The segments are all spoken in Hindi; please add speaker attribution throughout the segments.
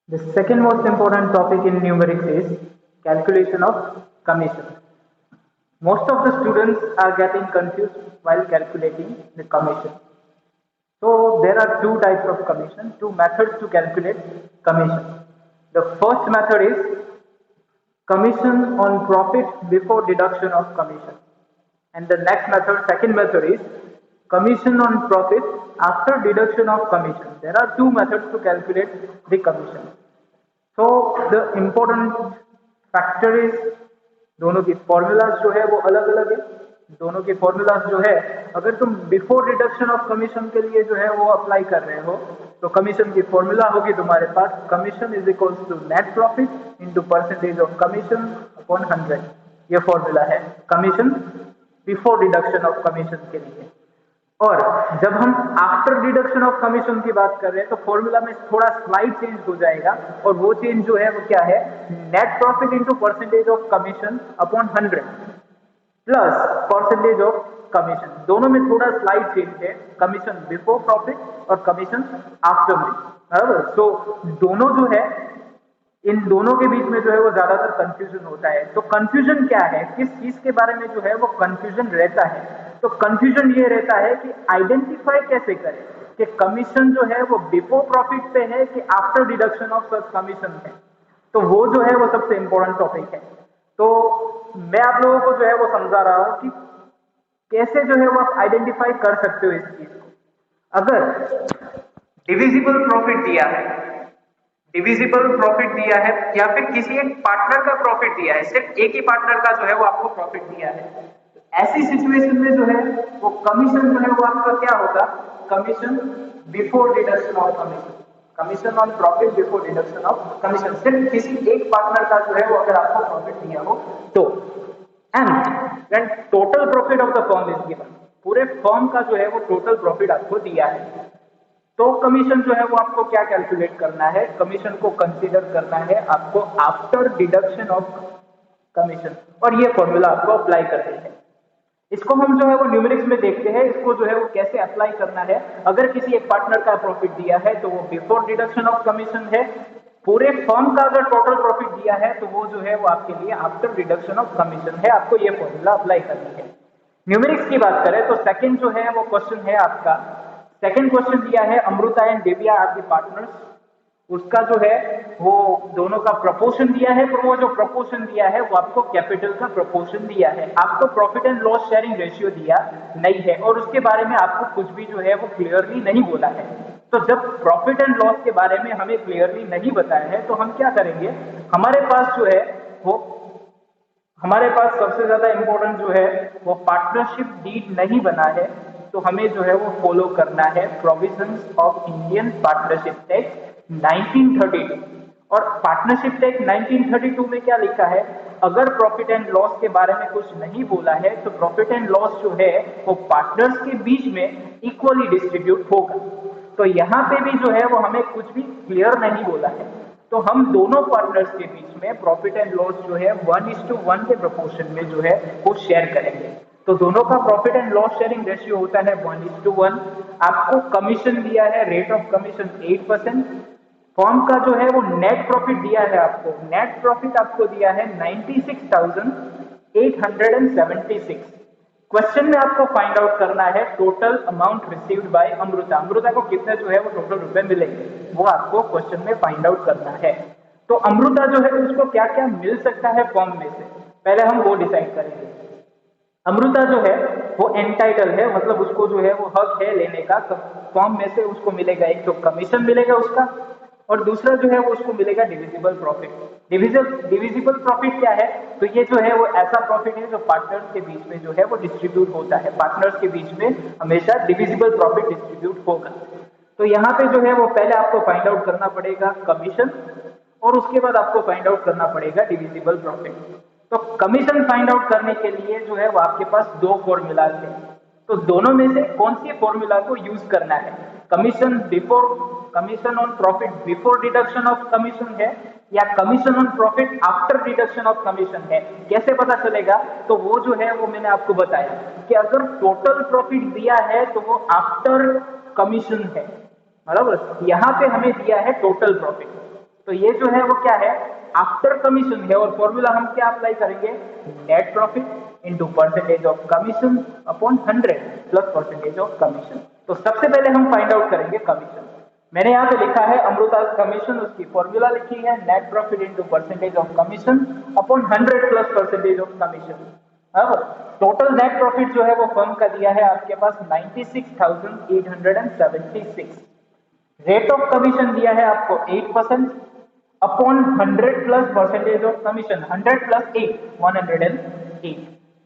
Speaker 1: The second most important topic in numerics is calculation of commission. Most of the students are getting confused while calculating the commission. So there are two types of commission, two methods to calculate commission. The first method is commission on profit before deduction of commission. And the next method, second method is commission on profit after deduction of commission. There are two methods to calculate the commission. So the important factor is दोनों की फॉर्मूलाज जो है वो अलग अलग है. दोनों की फॉर्मूलाज जो है, अगर तुम बिफोर डिडक्शन ऑफ कमीशन के लिए जो है वो अप्लाई कर रहे हो तो कमीशन की फॉर्मूला होगी तुम्हारे पास commission is equals to net profit into percentage of commission upon 100. ये फॉर्मूला है commission before deduction of commission के लिए. और जब हम आफ्टर डिडक्शन ऑफ कमीशन की बात कर रहे हैं तो फॉर्मूला में थोड़ा स्लाइड चेंज हो जाएगा और वो चेंज जो है वो क्या है, net profit into percentage of commission upon 100 plus percentage of commission. दोनों में थोड़ा स्लाइड चेंज है, कमीशन बिफोर प्रॉफिट और कमीशन आफ्टर में. बराबर. तो दोनों जो है, इन दोनों के बीच में जो है वो ज्यादातर कंफ्यूजन होता है. तो कंफ्यूजन क्या है, किस चीज के बारे में जो है वो कंफ्यूजन रहता है? तो कंफ्यूजन ये रहता है कि आइडेंटिफाई कैसे करें कि कमीशन जो है वो बिफोर प्रॉफिट पे है कि after deduction of such commission है. तो वो जो है वो सबसे इंपॉर्टेंट टॉपिक है. तो मैं आप लोगों को जो है वो समझा रहा हूं कि कैसे जो है वो आप आइडेंटिफाई कर सकते हो इस चीज को. अगर डिविजिबल प्रॉफिट दिया है, डिविजिबल प्रॉफिट दिया है या फिर किसी एक पार्टनर का प्रॉफिट दिया है, सिर्फ एक ही पार्टनर का जो है वो आपको प्रॉफिट दिया है, ऐसी सिचुएशन में जो है वो कमीशन जो है वो आपका क्या होगा, commission before deduction of commission, commission on profit before deduction of commission. सिर्फ किसी एक पार्टनर का जो है वो अगर आपको प्रॉफिट दिया हो तो. And when total profit of the firm is given, पूरे फर्म का जो है वो टोटल प्रॉफिट आपको दिया है, तो कमीशन जो है वो आपको क्या कैलकुलेट करना है, कमीशन को कंसीडर करना है आपको आफ्टर डिडक्शन ऑफ कमीशन. और ये फॉर्मूला आपको अप्लाई करना है. इसको हम जो है वो न्यूमेरिक्स में देखते हैं, इसको जो है वो कैसे अप्लाई करना है. अगर किसी एक पार्टनर का प्रॉफिट दिया है तो वो बिफोर डिडक्शन ऑफ कमीशन है. पूरे फर्म का अगर टोटल प्रॉफिट दिया है तो वो जो है वो आपके लिए आफ्टर डिडक्शन ऑफ कमीशन है. आपको ये फॉर्मूला अप्लाई करनी है. न्यूमेरिक्स की बात करें तो सेकंड जो है वो क्वेश्चन है आपका, सेकंड क्वेश्चन दिया है अमृता एंड दिव्या आपके पार्टनर्स. उसका जो है वो दोनों का प्रपोर्शन दिया है, पर वो जो प्रपोर्शन दिया है वो आपको कैपिटल का प्रपोर्शन दिया है. आपको profit and loss sharing ratio दिया नहीं है और उसके बारे में आपको कुछ भी जो है वो क्लियरली नहीं बोला है. तो जब प्रॉफिट एंड लॉस के बारे में हमें क्लियरली नहीं बताया है तो हम क्या करेंगे, हमारे पास जो है वो, हमारे पास सबसे ज्यादा इंपॉर्टेंट जो है वो पार्टनरशिप डीड नहीं बना है, तो हमें जो है वो फॉलो करना है provisions of Indian partnership act 1932. और पार्टनरशिप एक्ट 1932 में क्या लिखा है, अगर प्रॉफिट एंड लॉस के बारे में कुछ नहीं बोला है तो प्रॉफिट एंड लॉस जो है वो पार्टनर्स के बीच में इक्वली डिस्ट्रीब्यूट होगा. तो यहाँ पे भी जो है वो हमें कुछ भी क्लियर नहीं बोला है, तो हम दोनों पार्टनर्स के बीच में प्रॉफिट एंड लॉस जो है 1:1 के प्रोपोर्शन में जो है वो शेयर करेंगे. तो दोनों का profit and loss sharing ratio होता है 1:1. आपको कमीशन दिया है, रेट ऑफ कमीशन 8%. फर्म का जो है वो नेट प्रॉफिट दिया है आपको, नेट प्रॉफिट आपको दिया है 96,876. क्वेश्चन में आपको फाइंड आउट करना है total amount received by Amrita. Amrita को कितने जो है वो टोटल रुपए मिलेंगे, वो आपको क्वेश्चन में फाइंड आउट करना है. तो अमृता जो है उसको क्या क्या मिल सकता है फर्म में से, पहले हम वो डिसाइड करेंगे. अमृता जो है वो एंटाइटल है, मतलब उसको जो है वो हक है लेने का. फर्म में से उसको मिलेगा, एक तो कमीशन मिलेगा उसका, और दूसरा जो है वो उसको मिलेगा डिविजिबल प्रॉफिट. डिविजिबल प्रॉफिट क्या है, तो ये जो है वो ऐसा प्रॉफिट है जो पार्टनर्स के बीच में जो है वो डिस्ट्रीब्यूट होता है. पार्टनर्स के बीच में हमेशा डिविजिबल प्रॉफिट डिस्ट्रीब्यूट होगा. तो यहाँ पे जो है वो पहले आपको फाइंड आउट करना पड़ेगा कमीशन और उसके बाद आपको फाइंड आउट करना पड़ेगा डिविजिबल प्रॉफिट. तो कमीशन फाइंड आउट करने के लिए जो है वो आपके पास दो फॉर्मूलाज हैं. तो दोनों में से कौन सी फॉर्मूला को यूज करना है, commission before, commission on profit before deduction of commission है या commission on profit after deduction of commission है, कैसे पता चलेगा? तो वो जो है वो मैंने आपको बताया कि अगर टोटल प्रॉफिट दिया है तो वो आफ्टर कमीशन है. बराबर. यहां पे हमें दिया है टोटल प्रॉफिट, तो ये जो है वो क्या है, आफ्टर कमीशन है, और फॉर्मूला हम क्या अप्लाई करेंगे, net profit into percentage of commission upon 100 plus percentage of commission. तो सबसे पहले हम फाइंड आउट करेंगे कमीशन। मैंने यहाँ पे लिखा है अमृता कमीशन, उसकी फॉर्मूला लिखी है net profit into percentage of commission upon 100 plus percentage of commission. अब टोटल नेट प्रॉफिट जो है वो फर्म का दिया है आपके पास 96,876। रेट ऑफ कमीशन दिया है आपको 8% upon 100 plus percentage of commission, 100 plus 8 108,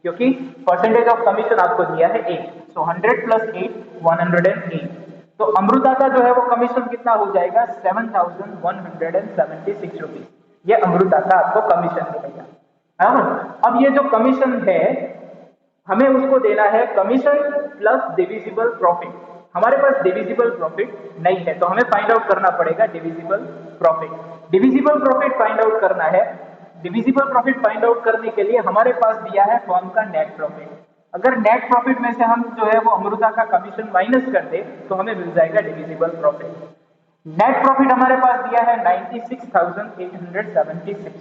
Speaker 1: क्योंकि परसेंटेज ऑफ कमीशन आपको दिया है 8, सो 100 प्लस 8 108। तो अमृता का जो है वो कमीशन कितना हो जाएगा, 7,176 रुपीज। ये अमृता का आपको कमीशन मिलेगा। अब ये जो कमीशन है हमें उसको देना है कमीशन प्लस डिविजिबल प्रॉफिट। हमारे पास डिविजिबल प्रॉफिट नहीं है, तो हमें फाइंड आउट करना पड़ेगा divisible profit. Divisible profit find out करना है। डिविजिबल प्रॉफिट फाइंड आउट करने के लिए हमारे पास दिया है फर्म का नेट प्रॉफिट। अगर नेट प्रॉफिट में से हम जो है वो अमृता का कमीशन माइनस कर दे तो हमें मिल जाएगा डिविजिबल प्रॉफिट। नेट प्रॉफिट हमारे पास दिया है 96,876,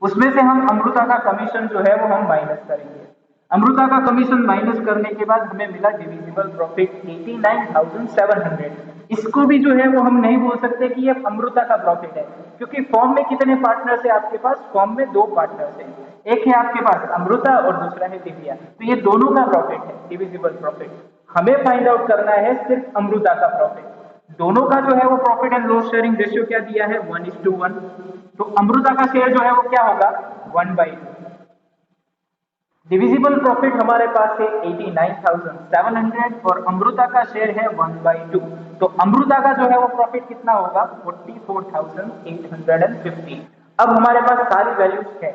Speaker 1: उसमें से हम अमृता का कमीशन जो है वो हम माइनस करेंगे। अमृता का कमीशन माइनस करने के बाद हमें मिला डिविजिबल प्रॉफिट 89,700। इसको भी जो है वो हम नहीं बोल सकते कि ये अमृता का प्रॉफिट है, क्योंकि फॉर्म में कितने पार्टनर्स है आपके पास, फॉर्म में 2 पार्टनर्स है, एक है आपके पास अमृता और दूसरा है दिव्या, तो ये दोनों का प्रॉफिट है डिविजिबल प्रॉफिट। हमें फाइंड आउट करना है सिर्फ अमृता का प्रॉफिट। दोनों का जो है वो profit and loss sharing ratio क्या दिया है, 1:1, तो अमृता का शेयर जो है वो क्या होगा, 1/2। डिविजिबल प्रॉफिट हमारे पास है 89,700 और अमृता का शेयर है 1/2, तो अमृता का जो है वो प्रॉफिट कितना होगा, 44,850। अब हमारे पास सारी वैल्यूज है।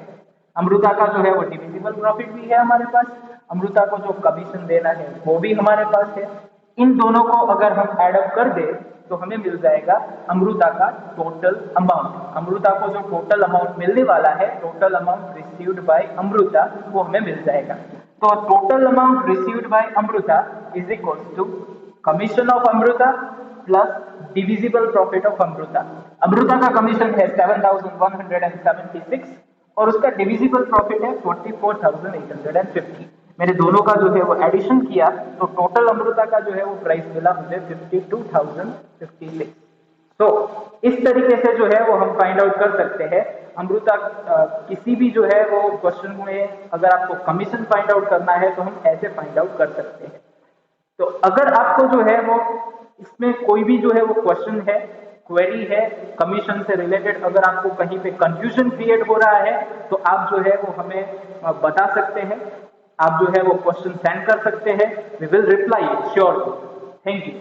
Speaker 1: अमृता का जो है वो डिविजिबल प्रॉफिट भी है हमारे पास, अमृता को जो कमीशन देना है वो भी हमारे पास है। इन दोनों को अगर हम ऐड अप कर दे तो हमें मिल जाएगा अमृता का टोटल अमाउंट। अमृता को जो टोटल अमाउंट मिलने वाला है, total amount received by Amrita, वो हमें मिल जाएगा। तो total amount received by Amrita is equal to commission of Amrita plus divisible profit of Amrita. Amrita का कमीशन है 7,176 और उसका डिविजिबल प्रॉफिट है 44,850। मैंने दोनों का जो है वो एडिशन किया तो टोटल अमृता का जो है वो प्राइस मिला मुझे 52,056। तो इस तरीके से जो है वो हम फाइंड आउट कर सकते हैं अमृता। किसी भी जो है वो क्वेश्चन में अगर आपको कमीशन फाइंड आउट करना है तो हम ऐसे फाइंड आउट कर सकते हैं। तो अगर आपको जो है वो इसमें कोई भी जो है वो क्वेश्चन है, क्वेरी है कमीशन से रिलेटेड, अगर आपको कहीं पे कंफ्यूजन क्रिएट हो रहा है तो आप जो है वो हमें बता सकते हैं, आप जो है वो क्वेश्चन सेंड कर सकते हैं। We will reply sure. Thank you.